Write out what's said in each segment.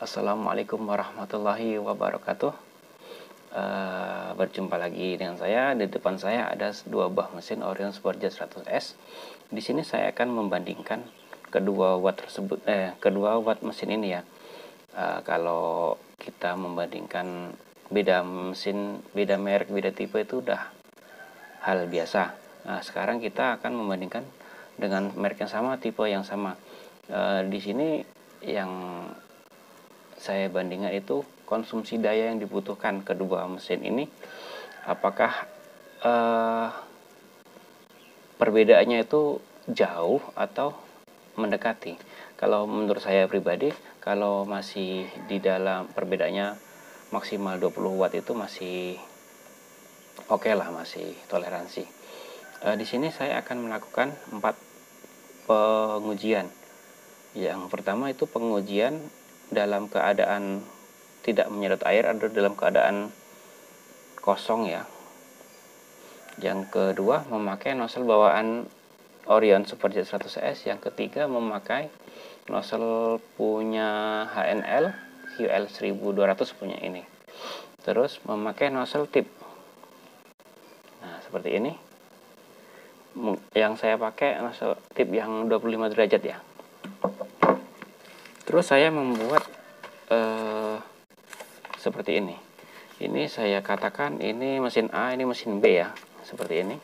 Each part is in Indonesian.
Assalamualaikum warahmatullahi wabarakatuh. Berjumpa lagi dengan saya. Di depan saya ada dua buah mesin Orion Sportjet 100S. Di sini saya akan membandingkan kedua watt mesin ini ya. Kalau kita membandingkan beda mesin, beda merek, beda tipe itu udah hal biasa. Nah, sekarang kita akan membandingkan dengan merek yang sama, tipe yang sama. Di sini yang saya bandingkan itu konsumsi daya yang dibutuhkan kedua mesin ini, apakah perbedaannya itu jauh atau mendekati. Kalau menurut saya pribadi, kalau masih di dalam perbedaannya maksimal 20 watt itu masih oke lah, masih toleransi. Di sini saya akan melakukan 4 pengujian. Yang pertama itu pengujian dalam keadaan tidak menyedot air atau dalam keadaan kosong ya. Yang kedua memakai nozzle bawaan Orion Sportjet 100S. Yang ketiga memakai nozzle punya HNL QL 1200 punya ini. Terus memakai nozzle tip. Nah, seperti ini. Yang saya pakai nozzle tip yang 25 derajat ya. Terus saya membuat seperti ini. Ini saya katakan ini mesin A, ini mesin B ya, seperti ini.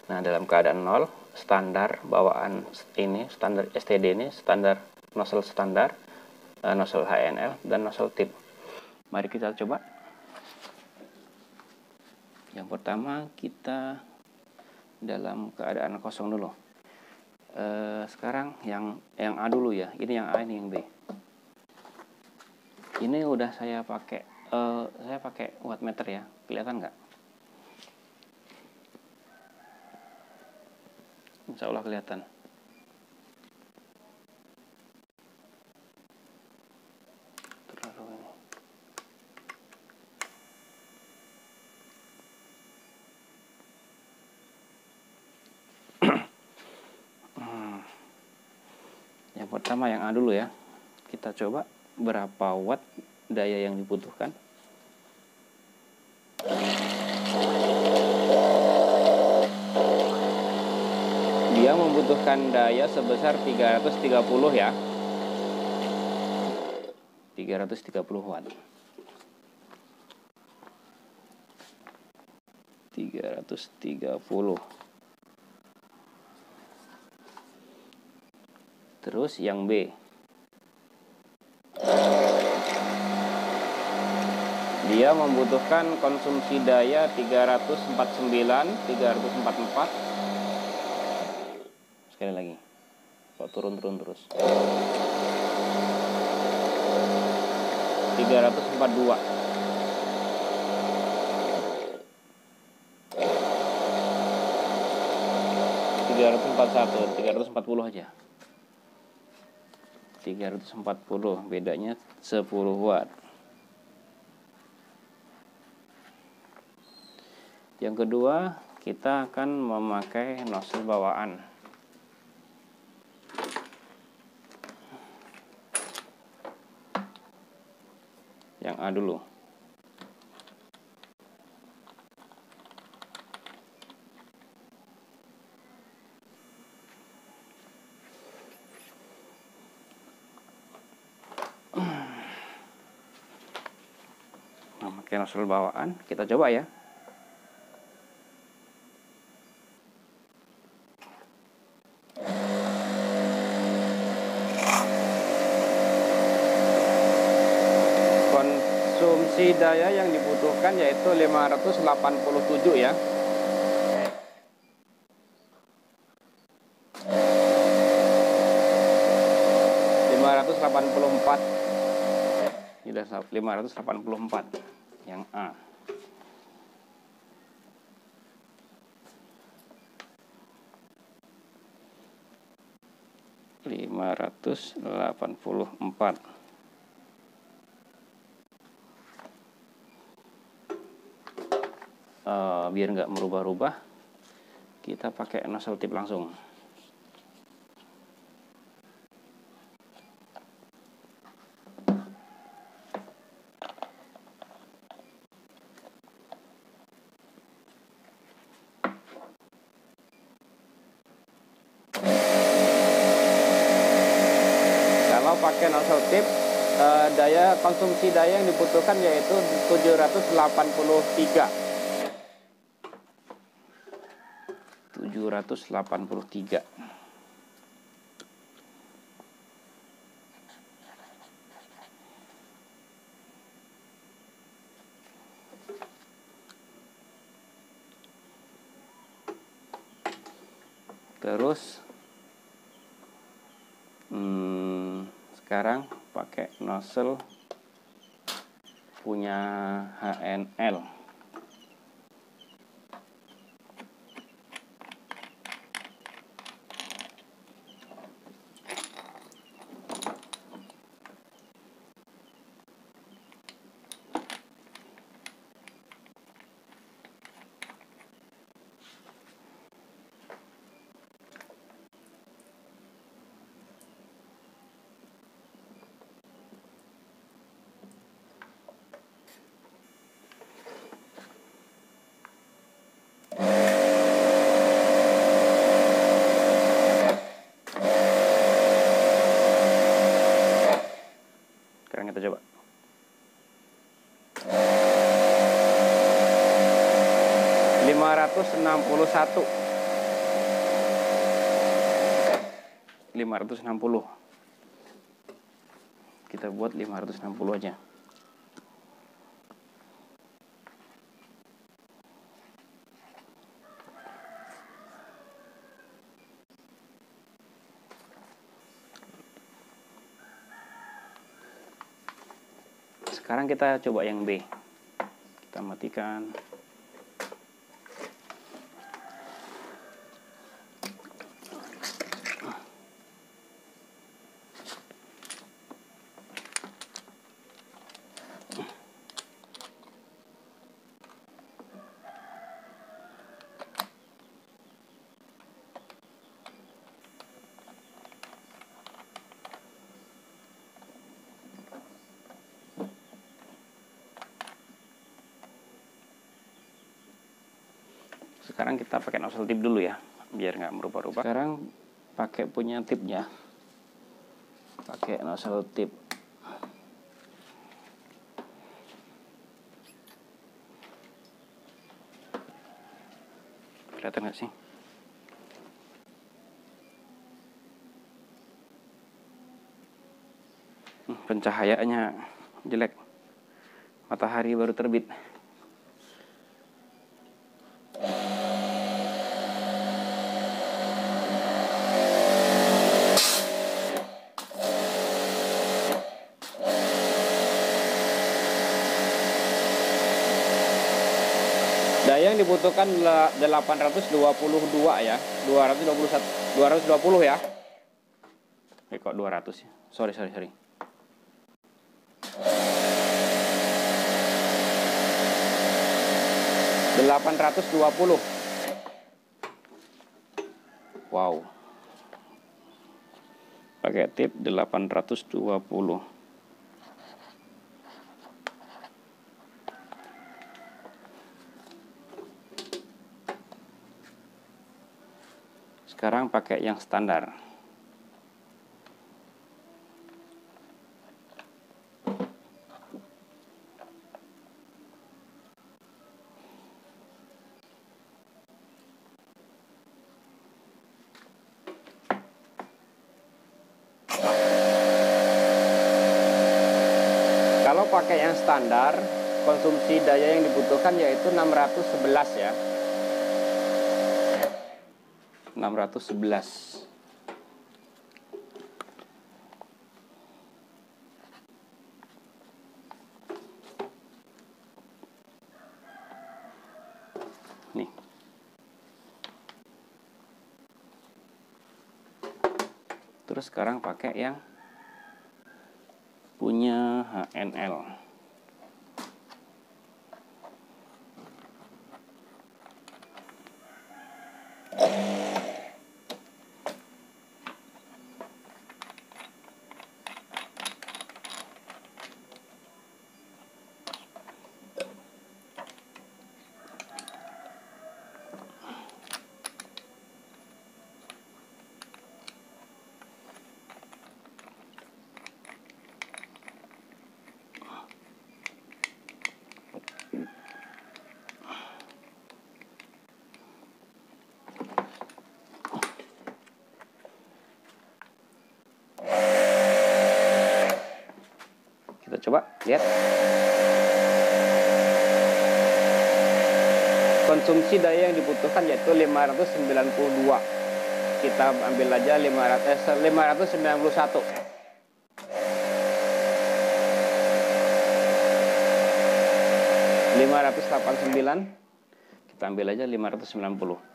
Nah, dalam keadaan 0, standar bawaan ini, standar STD ini, standar nozzle standar, nozzle HNL dan nozzle tip. Mari kita coba. Yang pertama kita dalam keadaan kosong dulu. Sekarang yang A dulu ya. Ini yang A, ini yang B. Ini udah saya pakai wattmeter ya. Kelihatan nggak? Insya Allah kelihatan. Yang pertama yang A dulu ya. Kita coba berapa watt daya yang dibutuhkan. Dia membutuhkan daya sebesar 330 ya. 330 watt. 330. Terus yang B. Dia membutuhkan konsumsi daya 349, 344. Sekali lagi. Kok turun terus. 342. 341, 340 aja. 340, bedanya 10 watt. Yang kedua, kita akan memakai nozzle bawaan. Yang A dulu. Memakai nozzle bawaan, kita coba ya. Konsumsi daya yang dibutuhkan yaitu 587 ya. 584. Ini sudah 584 yang A. Biar nggak merubah-rubah, kita pakai nozzle tip langsung. kalau pakai nozzle tip, konsumsi daya yang dibutuhkan yaitu 783. 783. Terus sekarang pakai nozzle punya HNL. Sekarang kita coba. ...560. Kita buat 560 aja. Sekarang kita coba yang B. Kita matikan. Sekarang kita pakai nozzle tip dulu ya, biar nggak merubah-rubah. Sekarang pakai punya tipnya, pakai nozzle tip. Kelihatan nggak sih? Pencahayaannya jelek, matahari baru terbit. Daya yang dibutuhkan 822 ya, 220 ya. Kok 200 ya? Sorry. 820. Wow. Pakai tip 820. Sekarang pakai yang standar. Kalau pakai yang standar, konsumsi daya yang dibutuhkan yaitu 611 ya. 611. Nih. Terus sekarang pakai yang punya HNL. Coba lihat. Konsumsi daya yang dibutuhkan yaitu 592. Kita ambil aja 591. 589. Kita ambil aja 590.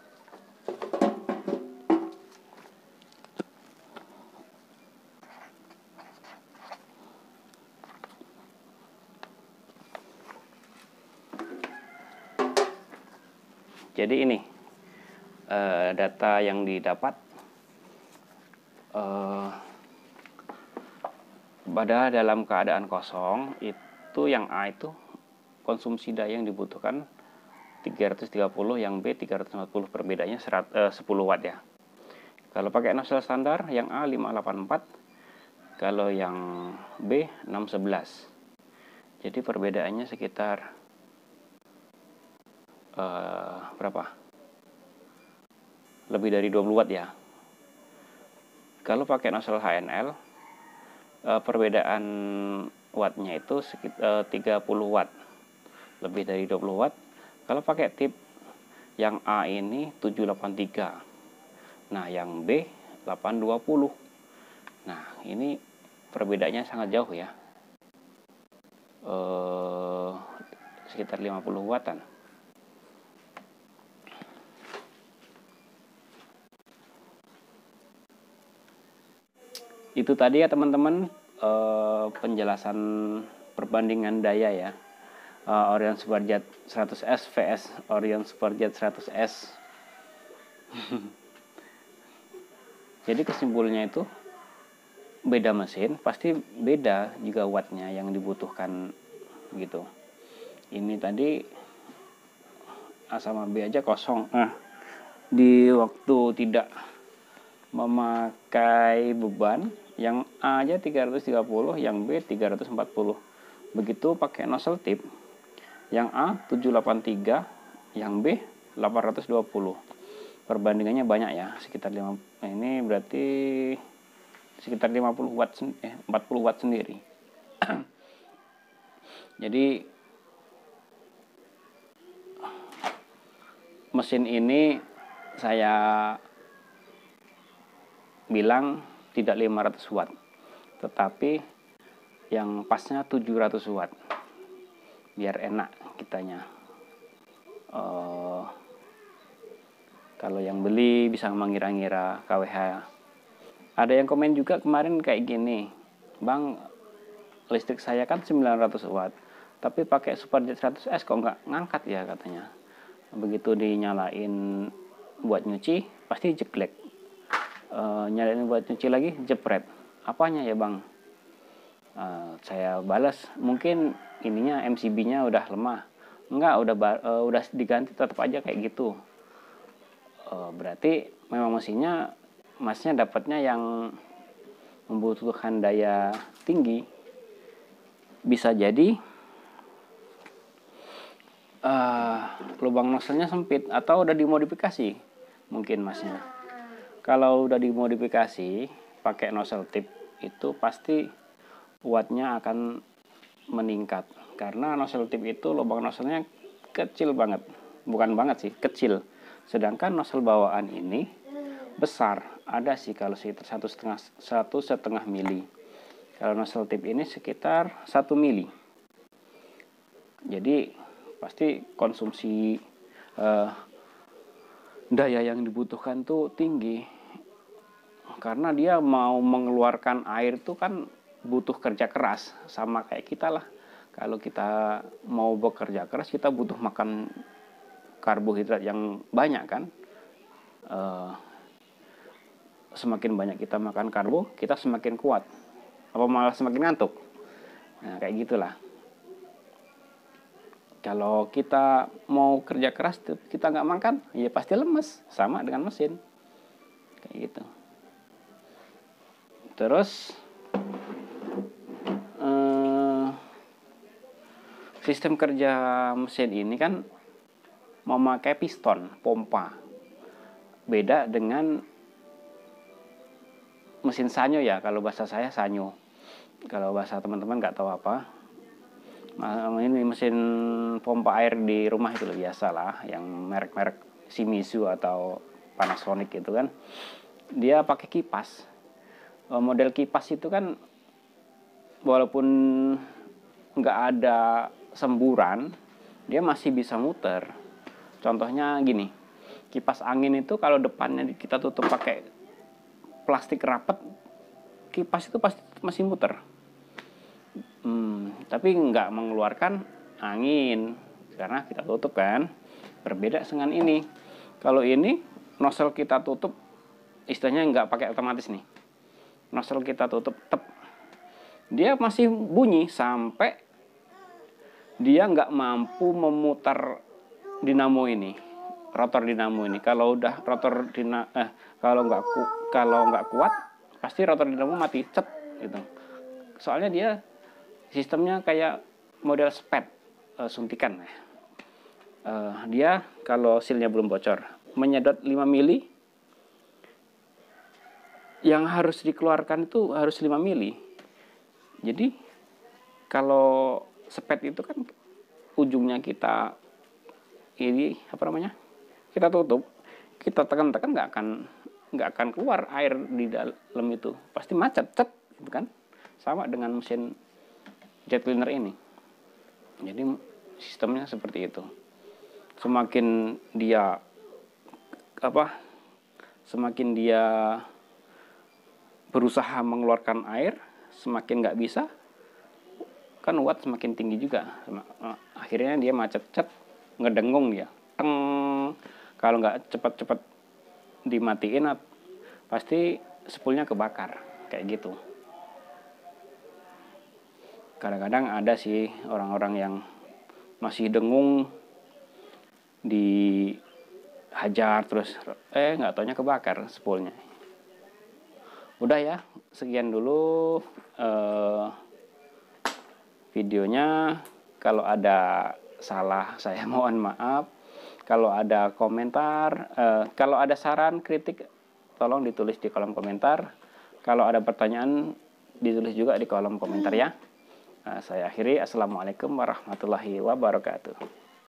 Jadi ini data yang didapat pada dalam keadaan kosong itu yang A itu konsumsi daya yang dibutuhkan 330, yang B 340, perbedaannya 10 watt ya. Kalau pakai nozzle standar yang A 584, kalau yang B 611. Jadi perbedaannya sekitar berapa? Lebih dari 20 watt ya. Kalau pakai nozzle HNL, perbedaan wattnya itu sekitar 30 watt, lebih dari 20 watt. Kalau pakai tip yang A ini 783, nah yang B 820. Nah ini perbedaannya sangat jauh ya, sekitar 50 wattan. Itu tadi ya teman-teman, penjelasan perbandingan daya ya, Orion Superjet 100S vs Orion Superjet 100S. Jadi kesimpulannya itu beda mesin pasti beda juga wattnya yang dibutuhkan gitu. Ini tadi A sama B aja kosong. Nah, di waktu tidak memakai beban, yang A aja 330, yang B 340. Begitu pakai nozzle tip, yang A 783, yang B 820. Perbandingannya banyak ya, sekitar 5. Nah, ini berarti sekitar 50 watt 40 watt sendiri. Jadi mesin ini saya bilang tidak 500 watt, tetapi yang pasnya 700 watt biar enak kitanya. Kalau yang beli bisa mengira-ngira kWh. Ada yang komen juga kemarin kayak gini, Bang, listrik saya kan 900 watt, tapi pakai Superjet 100S kok nggak ngangkat ya katanya. Begitu dinyalain buat nyuci pasti jeglek, nyalain buat nyuci lagi jepret. Apanya ya Bang? Saya balas, mungkin ininya MCB-nya udah lemah. Enggak, udah diganti tetap aja kayak gitu. Berarti memang mesinnya masnya dapatnya yang membutuhkan daya tinggi. Bisa jadi lubang nozzle-nya sempit atau udah dimodifikasi mungkin masnya. Kalau udah dimodifikasi pakai nozzle tip itu pasti wattnya akan meningkat, karena nozzle tip itu lubang nozzle-nya kecil banget, bukan banget sih, kecil. Sedangkan nozzle bawaan ini besar, ada sih kalau sekitar 1,5 mili. Kalau nozzle tip ini sekitar 1 mili. Jadi pasti konsumsi daya yang dibutuhkan tuh tinggi, karena dia mau mengeluarkan air tuh kan butuh kerja keras, sama kayak kita lah. Kalau kita mau bekerja keras kita butuh makan karbohidrat yang banyak kan. Semakin banyak kita makan karbo, kita semakin kuat, apa malah semakin ngantuk. Nah kayak gitulah. Kalau kita mau kerja keras kita nggak makan, ya pasti lemes, sama dengan mesin kayak gitu. Terus sistem kerja mesin ini kan memakai piston pompa, beda dengan mesin sanyo ya. Kalau bahasa saya sanyo, kalau bahasa teman-teman nggak tahu apa. Ini mesin pompa air di rumah itu biasa lah, yang merek-merek Shimizu atau Panasonic itu kan, dia pakai kipas. Model kipas itu kan walaupun nggak ada semburan, dia masih bisa muter. Contohnya gini, kipas angin itu kalau depannya kita tutup pakai plastik rapat, kipas itu pasti masih muter. Tapi nggak mengeluarkan angin karena kita tutup kan. Berbeda dengan ini. Kalau ini nozzle kita tutup, istilahnya nggak pakai otomatis nih. Nozzle kita tutup, tep, dia masih bunyi sampai dia nggak mampu memutar dinamo ini, rotor dinamo ini. Kalau udah rotor kalau nggak kuat, pasti rotor dinamo mati, cet gitu. Soalnya dia sistemnya kayak model spet, suntikan. Dia kalau silnya belum bocor, menyedot 5 mili, yang harus dikeluarkan itu harus 5 mili. Jadi kalau spet itu kan ujungnya kita ini kita tutup, kita tekan-tekan nggak akan keluar air di dalam itu, pasti macet, cet gitu kan. Sama dengan mesin jet cleaner ini. Jadi sistemnya seperti itu. Semakin dia berusaha mengeluarkan air, semakin nggak bisa, kan watt semakin tinggi juga. Akhirnya dia macet, cet, ngedengung dia, teng. Kalau nggak cepat-cepat dimatiin, pasti spoolnya kebakar, kayak gitu. Kadang-kadang ada sih orang-orang yang masih dengung, dihajar terus, nggak taunya kebakar spoolnya. Udah ya, sekian dulu videonya. Kalau ada salah saya mohon maaf. Kalau ada komentar, kalau ada saran, kritik, tolong ditulis di kolom komentar. Kalau ada pertanyaan, ditulis juga di kolom komentar ya. Saya akhiri. Assalamualaikum warahmatullahi wabarakatuh.